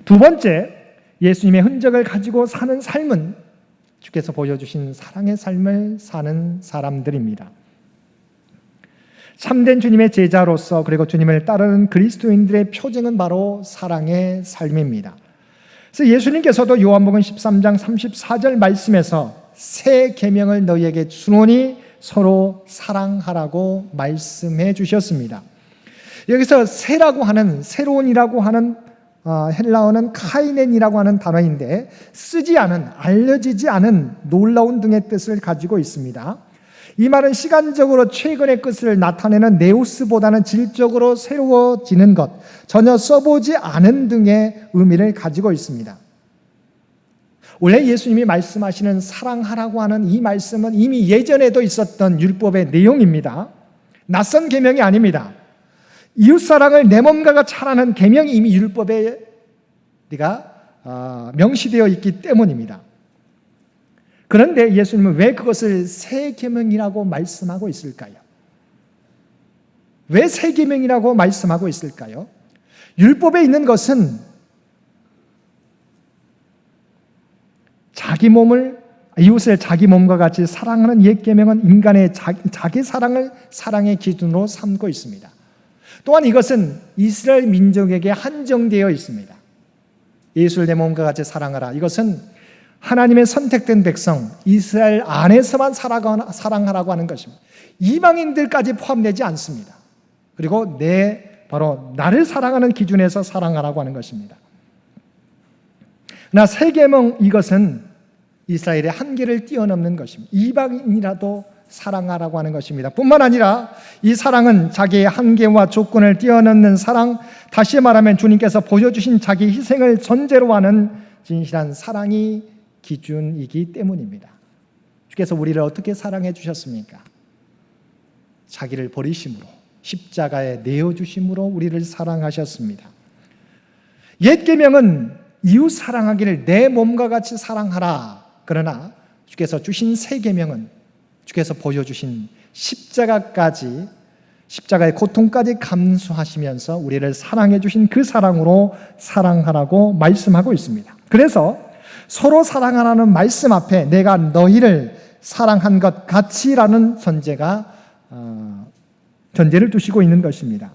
두 번째, 예수님의 흔적을 가지고 사는 삶은 주께서 보여주신 사랑의 삶을 사는 사람들입니다. 참된 주님의 제자로서, 그리고 주님을 따르는 그리스도인들의 표징은 바로 사랑의 삶입니다. 그래서 예수님께서도 요한복음 13장 34절 말씀에서 새 계명을 너희에게 주노니 서로 사랑하라고 말씀해 주셨습니다. 여기서 새라고 하는, 새로운이라고 하는 헬라어는 카이넨이라고 하는 단어인데 쓰지 않은, 알려지지 않은 놀라운 등의 뜻을 가지고 있습니다. 이 말은 시간적으로 최근의 것을 나타내는 네우스보다는 질적으로 새로워지는 것, 전혀 써보지 않은 등의 의미를 가지고 있습니다. 원래 예수님이 말씀하시는 사랑하라고 하는 이 말씀은 이미 예전에도 있었던 율법의 내용입니다. 낯선 계명이 아닙니다. 이웃사랑을 내 몸과 같이 하라는 계명이 이미 율법에 명시되어 있기 때문입니다. 그런데 예수님은 왜 그것을 새 계명이라고 말씀하고 있을까요? 왜 새 계명이라고 말씀하고 있을까요? 율법에 있는 것은 자기 몸을, 이웃을 자기 몸과 같이 사랑하는 옛 계명은 인간의 자기 사랑을 사랑의 기준으로 삼고 있습니다. 또한 이것은 이스라엘 민족에게 한정되어 있습니다. 예수를 내 몸과 같이 사랑하라. 이것은 하나님의 선택된 백성 이스라엘 안에서만 사랑하라고 하는 것입니다. 이방인들까지 포함되지 않습니다. 그리고 바로 나를 사랑하는 기준에서 사랑하라고 하는 것입니다. 그러나 새 계명, 이것은 이스라엘의 한계를 뛰어넘는 것입니다. 이방인이라도 사랑하라고 하는 것입니다. 뿐만 아니라 이 사랑은 자기의 한계와 조건을 뛰어넘는 사랑, 다시 말하면 주님께서 보여주신 자기 희생을 전제로 하는 진실한 사랑이 기준이기 때문입니다. 주께서 우리를 어떻게 사랑해 주셨습니까? 자기를 버리심으로, 십자가에 내어주심으로 우리를 사랑하셨습니다. 옛 계명은 이웃 사랑하기를 내 몸과 같이 사랑하라. 그러나 주께서 주신 새 계명은 주께서 보여주신 십자가의 고통까지 감수하시면서 우리를 사랑해 주신 그 사랑으로 사랑하라고 말씀하고 있습니다. 그래서 서로 사랑하라는 말씀 앞에 내가 너희를 사랑한 것 같이라는 전제를 두시고 있는 것입니다.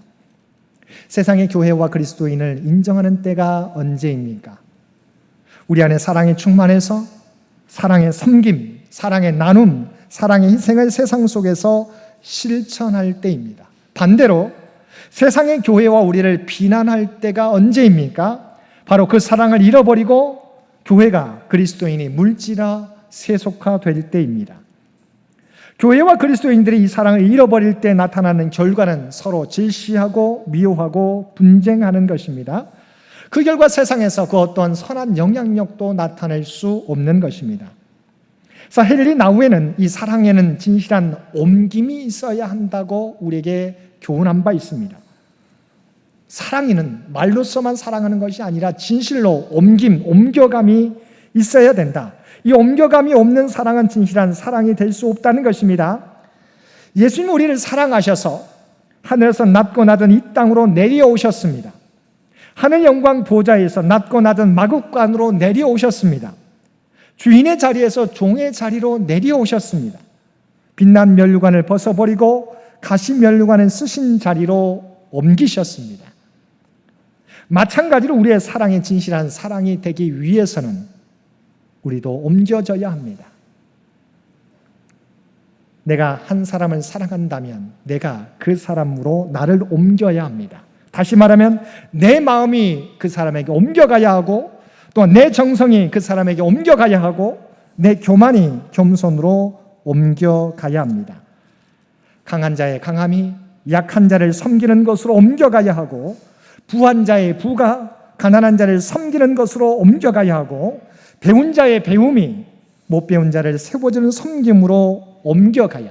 세상의 교회와 그리스도인을 인정하는 때가 언제입니까? 우리 안에 사랑이 충만해서 사랑의 섬김, 사랑의 나눔, 사랑의 희생을 세상 속에서 실천할 때입니다. 반대로 세상의 교회와 우리를 비난할 때가 언제입니까? 바로 그 사랑을 잃어버리고 교회가, 그리스도인이 물질화, 세속화될 때입니다. 교회와 그리스도인들이 이 사랑을 잃어버릴 때 나타나는 결과는 서로 질시하고 미워하고 분쟁하는 것입니다. 그 결과 세상에서 그 어떤 선한 영향력도 나타낼 수 없는 것입니다. 그래서 헨리 나우에는 이 사랑에는 진실한 옮김이 있어야 한다고 우리에게 교훈한 바 있습니다. 사랑에는 말로서만 사랑하는 것이 아니라 진실로 옮겨감이 있어야 된다. 이 옮겨감이 없는 사랑은 진실한 사랑이 될 수 없다는 것입니다. 예수님 우리를 사랑하셔서 하늘에서 낮고 낮은 이 땅으로 내려오셨습니다. 하늘 영광 보좌에서 낮고 낮은 마국간으로 내려오셨습니다. 주인의 자리에서 종의 자리로 내려오셨습니다. 빛난 면류관을 벗어버리고 가시 면류관을 쓰신 자리로 옮기셨습니다. 마찬가지로 우리의 사랑이 진실한 사랑이 되기 위해서는 우리도 옮겨져야 합니다. 내가 한 사람을 사랑한다면 내가 그 사람으로 나를 옮겨야 합니다. 다시 말하면 내 마음이 그 사람에게 옮겨가야 하고 또 내 정성이 그 사람에게 옮겨가야 하고 내 교만이 겸손으로 옮겨가야 합니다. 강한 자의 강함이 약한 자를 섬기는 것으로 옮겨가야 하고 부한 자의 부가 가난한 자를 섬기는 것으로 옮겨가야 하고 배운 자의 배움이 못 배운 자를 세워주는 섬김으로 옮겨가야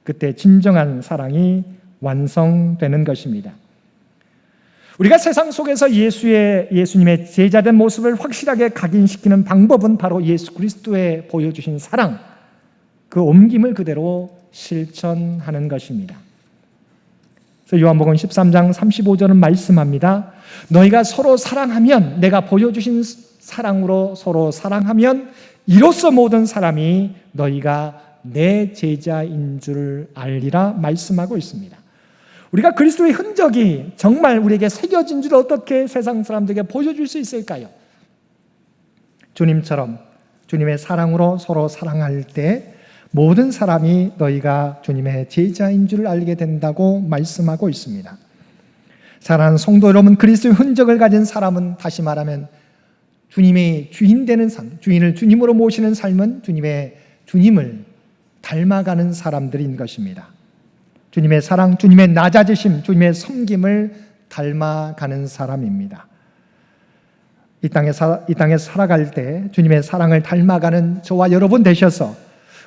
그때 진정한 사랑이 완성되는 것입니다. 우리가 세상 속에서 예수님의 제자된 모습을 확실하게 각인시키는 방법은 바로 예수 그리스도의 보여주신 사랑, 그 옮김을 그대로 실천하는 것입니다. 그래서 요한복음 13장 35절은 말씀합니다. 너희가 서로 사랑하면, 내가 보여주신 사랑으로 서로 사랑하면 이로써 모든 사람이 너희가 내 제자인 줄 알리라 말씀하고 있습니다. 우리가 그리스도의 흔적이 정말 우리에게 새겨진 줄 어떻게 세상 사람들에게 보여줄 수 있을까요? 주님처럼 주님의 사랑으로 서로 사랑할 때 모든 사람이 너희가 주님의 제자인 줄 알게 된다고 말씀하고 있습니다. 사랑하는 성도 여러분, 그리스도의 흔적을 가진 사람은 다시 말하면 주님의 주인 되는 삶, 주인을 주님으로 모시는 삶은 주님을 닮아가는 사람들인 것입니다. 주님의 사랑, 주님의 낮아지심, 주님의 섬김을 닮아가는 사람입니다. 이 땅에 살아갈 때 주님의 사랑을 닮아가는 저와 여러분 되셔서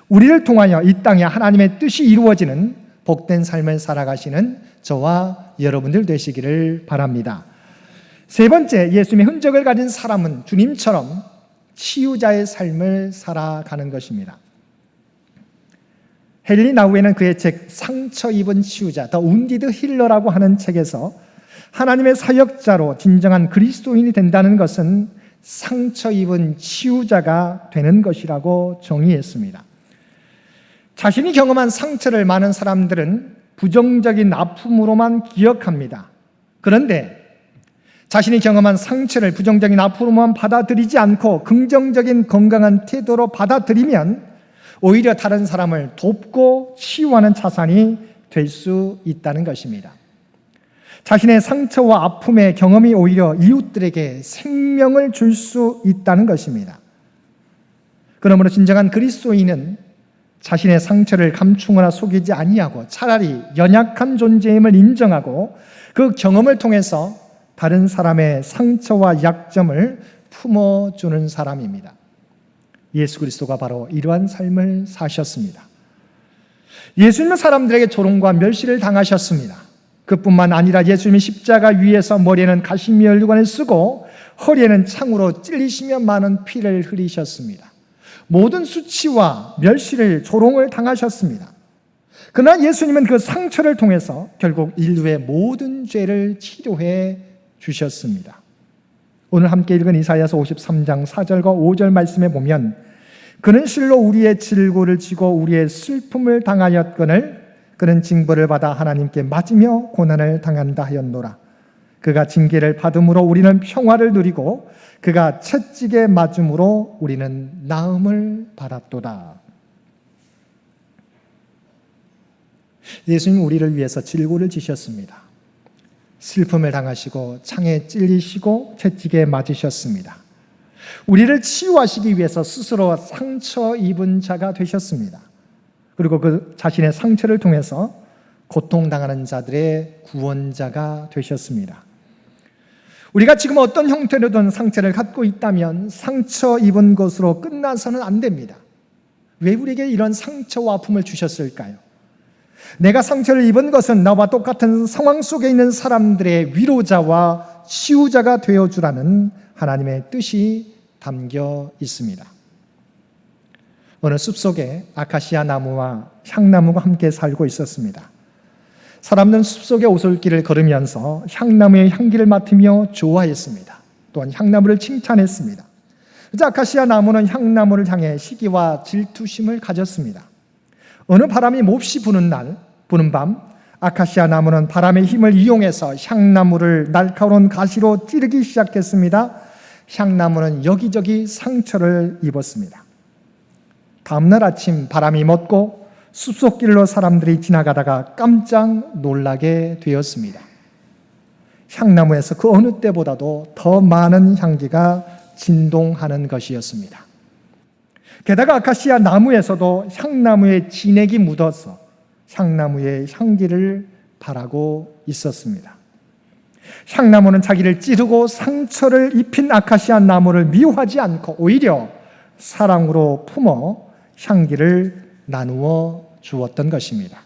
우리를 통하여 이 땅에 하나님의 뜻이 이루어지는 복된 삶을 살아가시는 저와 여러분들 되시기를 바랍니다. 세 번째, 예수님의 흔적을 가진 사람은 주님처럼 치유자의 삶을 살아가는 것입니다. 헨리 나우에는 그의 책 상처 입은 치유자, 더 운디드 힐러라고 하는 책에서 하나님의 사역자로 진정한 그리스도인이 된다는 것은 상처 입은 치유자가 되는 것이라고 정의했습니다. 자신이 경험한 상처를 많은 사람들은 부정적인 아픔으로만 기억합니다. 그런데 자신이 경험한 상처를 부정적인 아픔으로만 받아들이지 않고 긍정적인 건강한 태도로 받아들이면 오히려 다른 사람을 돕고 치유하는 자산이 될 수 있다는 것입니다. 자신의 상처와 아픔의 경험이 오히려 이웃들에게 생명을 줄 수 있다는 것입니다. 그러므로 진정한 그리스도인은 자신의 상처를 감추거나 속이지 아니하고 차라리 연약한 존재임을 인정하고 그 경험을 통해서 다른 사람의 상처와 약점을 품어주는 사람입니다. 예수 그리스도가 바로 이러한 삶을 사셨습니다. 예수님은 사람들에게 조롱과 멸시를 당하셨습니다. 그뿐만 아니라 예수님이 십자가 위에서 머리에는 가시면류관을 쓰고 허리에는 창으로 찔리시며 많은 피를 흘리셨습니다. 모든 수치와 멸시를 조롱을 당하셨습니다. 그러나 예수님은 그 상처를 통해서 결국 인류의 모든 죄를 치료해 주셨습니다. 오늘 함께 읽은 이사야서 53장 4절과 5절 말씀에 보면 그는 실로 우리의 질고를 지고 우리의 슬픔을 당하였거늘 그는 징벌을 받아 하나님께 맞으며 고난을 당한다 하였노라. 그가 징계를 받음으로 우리는 평화를 누리고 그가 채찍에 맞음으로 우리는 나음을 받았도다. 예수님 우리를 위해서 질고를 지셨습니다. 슬픔을 당하시고 창에 찔리시고 채찍에 맞으셨습니다. 우리를 치유하시기 위해서 스스로 상처 입은 자가 되셨습니다. 그리고 그 자신의 상처를 통해서 고통당하는 자들의 구원자가 되셨습니다. 우리가 지금 어떤 형태로든 상처를 갖고 있다면 상처 입은 것으로 끝나서는 안 됩니다. 왜 우리에게 이런 상처와 아픔을 주셨을까요? 내가 상처를 입은 것은 나와 똑같은 상황 속에 있는 사람들의 위로자와 치유자가 되어주라는 하나님의 뜻이 담겨 있습니다. 어느 숲속에 아카시아 나무와 향나무가 함께 살고 있었습니다. 사람들은 숲속의 오솔길을 걸으면서 향나무의 향기를 맡으며 좋아했습니다. 또한 향나무를 칭찬했습니다. 그래서 아카시아 나무는 향나무를 향해 시기와 질투심을 가졌습니다. 어느 바람이 몹시 부는 밤, 아카시아 나무는 바람의 힘을 이용해서 향나무를 날카로운 가시로 찌르기 시작했습니다. 향나무는 여기저기 상처를 입었습니다. 다음날 아침 바람이 멎고 숲속길로 사람들이 지나가다가 깜짝 놀라게 되었습니다. 향나무에서 그 어느 때보다도 더 많은 향기가 진동하는 것이었습니다. 게다가 아카시아 나무에서도 향나무의 진액이 묻어서 향나무의 향기를 바라고 있었습니다. 향나무는 자기를 찌르고 상처를 입힌 아카시아 나무를 미워하지 않고 오히려 사랑으로 품어 향기를 나누어 주었던 것입니다.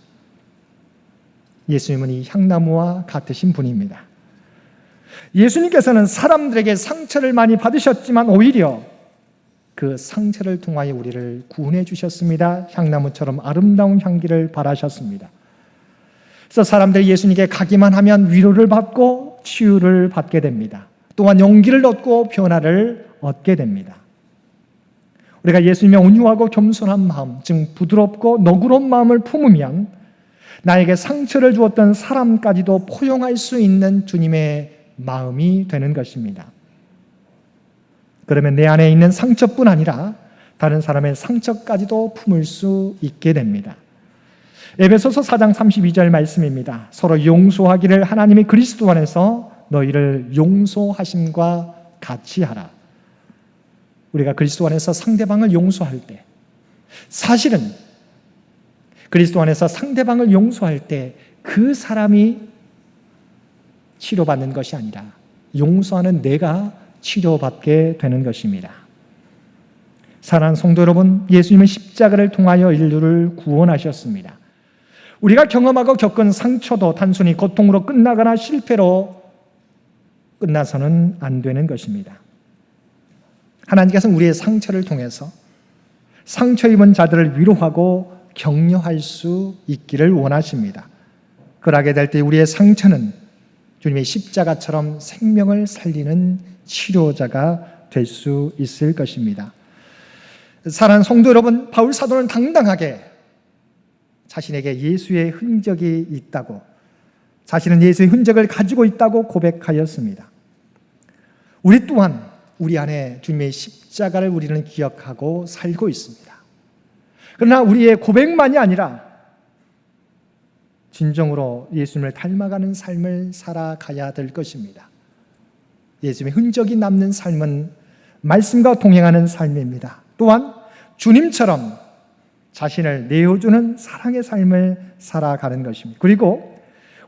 예수님은 이 향나무와 같으신 분입니다. 예수님께서는 사람들에게 상처를 많이 받으셨지만 오히려 그 상처를 통하여 우리를 구원해 주셨습니다. 향나무처럼 아름다운 향기를 바라셨습니다. 그래서 사람들이 예수님께 가기만 하면 위로를 받고 치유를 받게 됩니다. 또한 용기를 얻고 변화를 얻게 됩니다. 우리가 예수님의 온유하고 겸손한 마음, 즉 부드럽고 너그러운 마음을 품으면 나에게 상처를 주었던 사람까지도 포용할 수 있는 주님의 마음이 되는 것입니다. 그러면 내 안에 있는 상처뿐 아니라 다른 사람의 상처까지도 품을 수 있게 됩니다. 에베소서 4장 32절 말씀입니다. 서로 용서하기를 하나님이 그리스도 안에서 너희를 용서하심과 같이 하라. 우리가 그리스도 안에서 상대방을 용서할 때, 사실은 그리스도 안에서 상대방을 용서할 때 그 사람이 치료받는 것이 아니라 용서하는 내가 치료받게 되는 것입니다. 사랑하는 성도 여러분, 예수님은 십자가를 통하여 인류를 구원하셨습니다. 우리가 경험하고 겪은 상처도 단순히 고통으로 끝나거나 실패로 끝나서는 안 되는 것입니다. 하나님께서는 우리의 상처를 통해서 상처 입은 자들을 위로하고 격려할 수 있기를 원하십니다. 그러하게 될 때 우리의 상처는 주님의 십자가처럼 생명을 살리는 치료자가 될 수 있을 것입니다. 사랑하는 성도 여러분, 바울 사도는 당당하게 자신에게 예수의 흔적이 있다고, 자신은 예수의 흔적을 가지고 있다고 고백하였습니다. 우리 또한 우리 안에 주님의 십자가를 우리는 기억하고 살고 있습니다. 그러나 우리의 고백만이 아니라 진정으로 예수님을 닮아가는 삶을 살아가야 될 것입니다. 예수님의 흔적이 남는 삶은 말씀과 동행하는 삶입니다. 또한 주님처럼 자신을 내어주는 사랑의 삶을 살아가는 것입니다. 그리고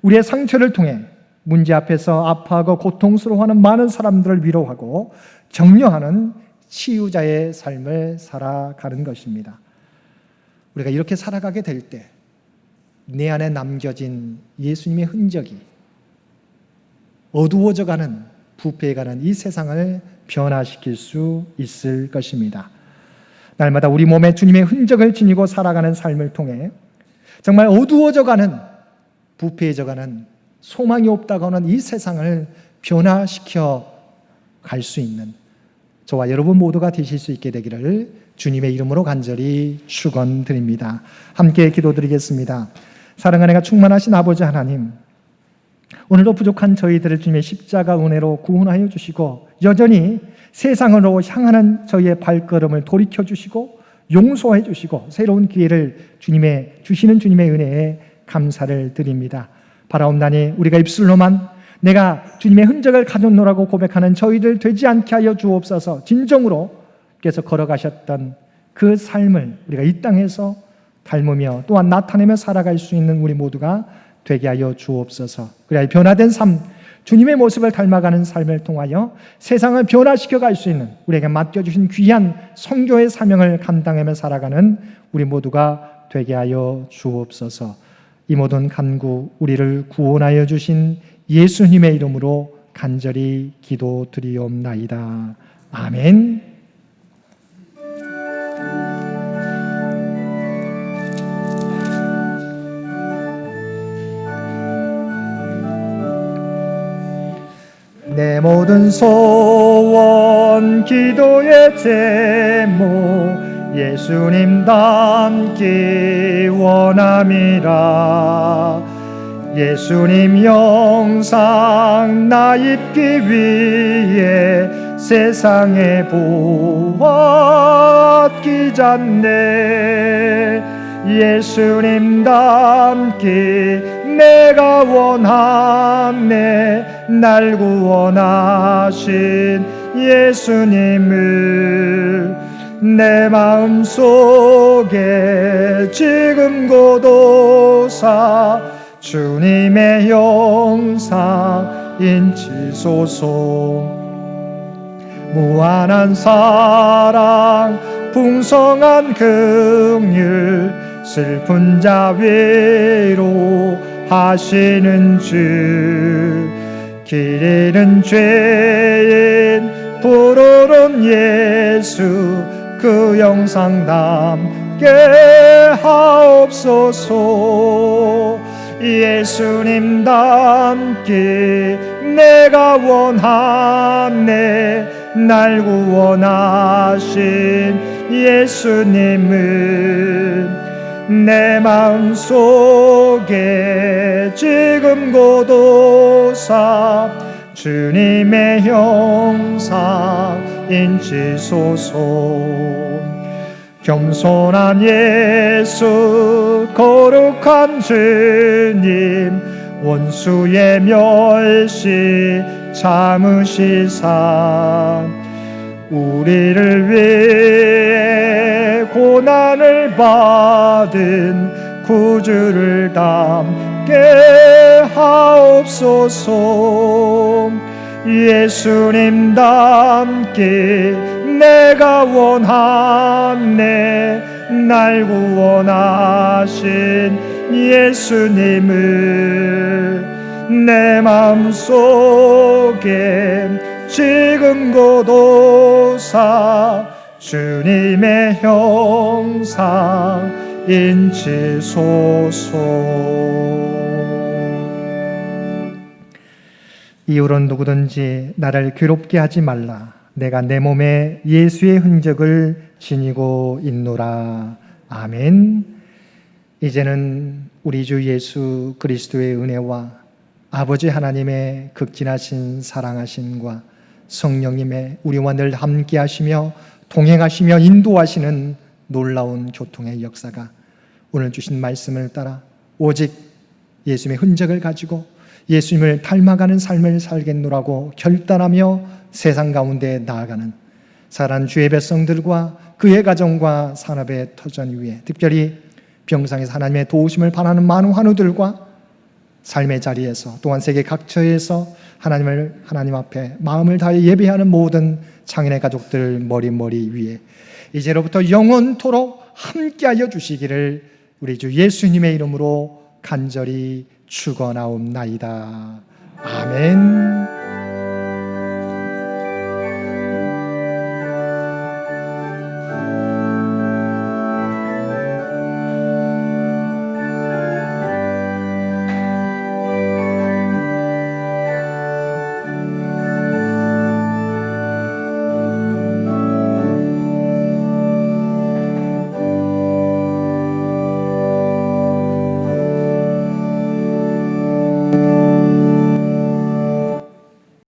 우리의 상처를 통해 문제 앞에서 아파하고 고통스러워하는 많은 사람들을 위로하고 격려하는 치유자의 삶을 살아가는 것입니다. 우리가 이렇게 살아가게 될 때 내 안에 남겨진 예수님의 흔적이 어두워져가는, 부패해가는 이 세상을 변화시킬 수 있을 것입니다. 날마다 우리 몸에 주님의 흔적을 지니고 살아가는 삶을 통해 정말 어두워져가는, 부패해져가는, 소망이 없다고 하는 이 세상을 변화시켜 갈 수 있는 저와 여러분 모두가 되실 수 있게 되기를 주님의 이름으로 간절히 축원드립니다. 함께 기도드리겠습니다. 사랑하는 내가 충만하신 아버지 하나님, 오늘도 부족한 저희들을 주님의 십자가 은혜로 구원하여 주시고 여전히 세상으로 향하는 저희의 발걸음을 돌이켜 주시고 용서해 주시고 새로운 기회를 주시는 주님의 은혜에 감사를 드립니다. 바라옵나니 우리가 입술로만 내가 주님의 흔적을 가졌노라고 고백하는 저희들 되지 않게 하여 주옵소서. 진정으로 께서 걸어가셨던 그 삶을 우리가 이 땅에서 닮으며 또한 나타내며 살아갈 수 있는 우리 모두가 되게 하여 주옵소서. 그래야 변화된 삶, 주님의 모습을 닮아가는 삶을 통하여 세상을 변화시켜 갈 수 있는 우리에게 맡겨주신 귀한 선교의 사명을 감당하며 살아가는 우리 모두가 되게 하여 주옵소서. 이 모든 간구 우리를 구원하여 주신 예수님의 이름으로 간절히 기도드리옵나이다. 아멘. 내 모든 소원 기도의 제목 예수님 닮기 원함이라. 예수님 영상 나 입기 위해 세상에 보았기 전에 예수님 닮기 내가 원하네. 날 구원하신 예수님을 내 마음속에 지금 고도사 주님의 영상 인치소서. 무한한 사랑 풍성한 긍휼 슬픈 자 위로하시는 주. 길 잃은 죄인 부르는 예수 그 영상 담게 하옵소서. 예수님 닮기 내가 원하네. 날 구원하신 예수님을 내 마음속에 지금 고도사 주님의 형상 인치소서. 겸손한 예수 거룩한 주님 원수의 멸시 참으시사 우리를 위해 고난을 받은 구주를 담게 하옵소서. 예수님 닮기 내가 원하네. 날 구원하신 예수님을 내 마음속에 지금 고도사 주님의 형상 인치소서. 이후론 누구든지 나를 괴롭게 하지 말라. 내가 내 몸에 예수의 흔적을 지니고 있노라. 아멘. 이제는 우리 주 예수 그리스도의 은혜와 아버지 하나님의 극진하신 사랑하심과 성령님의 우리와 늘 함께 하시며 동행하시며 인도하시는 놀라운 교통의 역사가 오늘 주신 말씀을 따라 오직 예수님의 흔적을 가지고 예수님을 닮아가는 삶을 살겠노라고 결단하며 세상 가운데 나아가는 사랑하는 주의 백성들과 그의 가정과 산업의 터전 위에 특별히 병상에서 하나님의 도우심을 바라는 많은 환우들과 삶의 자리에서 또한 세계 각처에서 하나님 앞에 마음을 다해 예배하는 모든 장인의 가족들 머리 위에 이제로부터 영원토록 함께하여 주시기를 우리 주 예수님의 이름으로 간절히 축원하옵나이다. 아멘.